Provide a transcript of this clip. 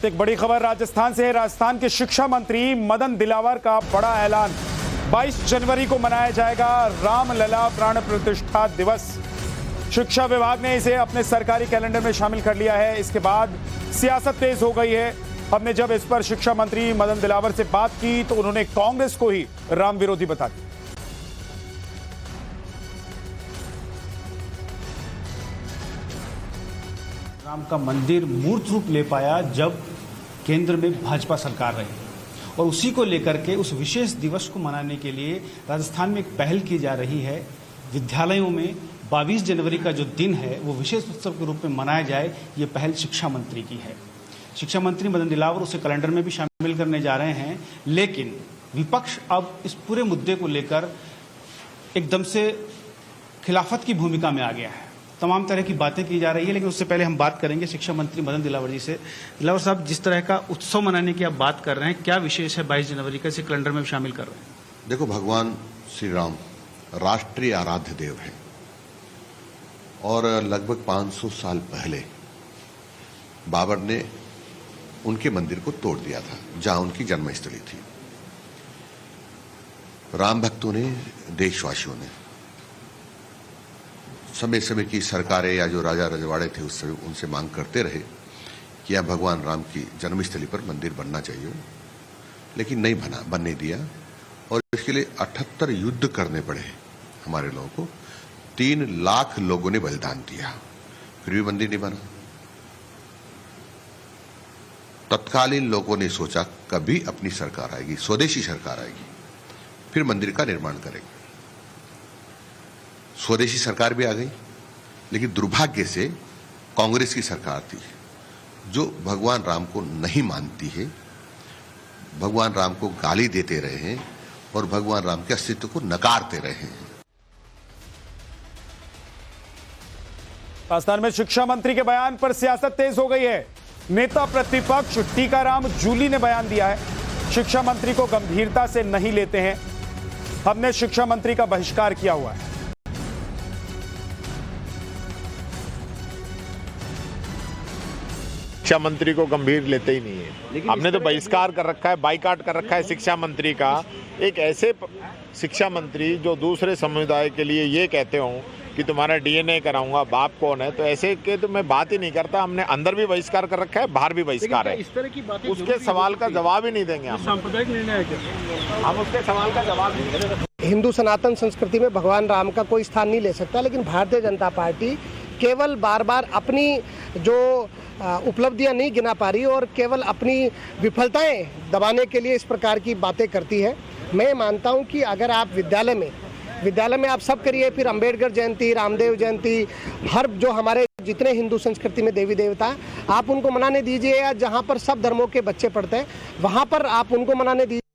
एक बड़ी खबर राजस्थान से है। राजस्थान के शिक्षा मंत्री मदन दिलावर का बड़ा ऐलान। 22 जनवरी को मनाया जाएगा रामलला प्राण प्रतिष्ठा दिवस। शिक्षा विभाग ने इसे अपने सरकारी कैलेंडर में शामिल कर लिया है। इसके बाद सियासत तेज हो गई है। हमने जब इस पर शिक्षा मंत्री मदन दिलावर से बात की तो उन्होंने कांग्रेस को ही राम विरोधी बता दिया। राम का मंदिर मूर्त रूप ले पाया जब केंद्र में भाजपा सरकार रही, और उसी को लेकर के उस विशेष दिवस को मनाने के लिए राजस्थान में एक पहल की जा रही है। विद्यालयों में 22 जनवरी का जो दिन है वो विशेष उत्सव के रूप में मनाया जाए, ये पहल शिक्षा मंत्री की है। शिक्षा मंत्री मदन दिलावर उसे कैलेंडर में भी शामिल करने जा रहे हैं, लेकिन विपक्ष अब इस पूरे मुद्दे को लेकर एकदम से खिलाफत की भूमिका में आ गया है। तमाम तरह की बातें की जा रही है, लेकिन उससे पहले हम बात करेंगे शिक्षा मंत्री मदन दिलावर जी से। दिलावर साहब, जिस तरह का उत्सव मनाने की आप बात कर रहे हैं, क्या विशेष है 22 जनवरी का, इसे कैलेंडर में शामिल कर रहे हैं? देखो, भगवान श्री राम राष्ट्रीय आराध्य देव है और लगभग 500 साल पहले बाबर ने उनके मंदिर को तोड़ दिया था जहां उनकी जन्मस्थली थी। राम भक्तों ने, देशवासियों ने, समय समय की सरकारें या जो राजा रजवाड़े थे उस समय उनसे मांग करते रहे कि यह भगवान राम की जन्मस्थली पर मंदिर बनना चाहिए, लेकिन नहीं बनने दिया। और इसके लिए 78 युद्ध करने पड़े हमारे लोगों को। 3 लाख लोगों ने बलिदान दिया, फिर भी मंदिर नहीं बना। तत्कालीन लोगों ने सोचा कभी अपनी सरकार आएगी, स्वदेशी सरकार आएगी, फिर मंदिर का निर्माण करेंगे। स्वदेशी सरकार भी आ गई, लेकिन दुर्भाग्य से कांग्रेस की सरकार थी जो भगवान राम को नहीं मानती है, भगवान राम को गाली देते रहे हैं और भगवान राम के अस्तित्व को नकारते रहे हैं। राजस्थान में शिक्षा मंत्री के बयान पर सियासत तेज हो गई है। नेता प्रतिपक्ष टीकाराम जूली ने बयान दिया है, शिक्षा मंत्री को गंभीरता से नहीं लेते हैं, हमने शिक्षा मंत्री का बहिष्कार किया हुआ है। शिक्षा मंत्री को गंभीर लेते ही नहीं है। हमने तो बहिष्कार कर रखा है, बाइकाट कर रखा है शिक्षा मंत्री का। एक ऐसे शिक्षा मंत्री जो दूसरे समुदाय के लिए ये कहते हो कि तुम्हारा डीएनए कराऊंगा, बाप कौन है, तो ऐसे के तो मैं बात ही नहीं करता। हमने अंदर भी बहिष्कार कर रखा है, बाहर भी बहिष्कार है। इस तरह की बातें उसके सवाल का जवाब ही नहीं देंगे हम। सांप्रदायिक निर्णय है क्या? हम उसके सवाल का जवाब नहीं देंगे। हिंदू सनातन संस्कृति में भगवान राम का कोई स्थान नहीं ले सकता, लेकिन भारतीय जनता पार्टी केवल बार बार अपनी जो उपलब्धियां नहीं गिना पा रही और केवल अपनी विफलताएं दबाने के लिए इस प्रकार की बातें करती है। मैं मानता हूं कि अगर आप विद्यालय में आप सब करिए, फिर अंबेडकर जयंती, रामदेव जयंती, हर जो हमारे जितने हिंदू संस्कृति में देवी देवता आप उनको मनाने दीजिए, या जहां पर सब धर्मों के बच्चे पढ़ते हैं वहां पर आप उनको मनाने दीजिए।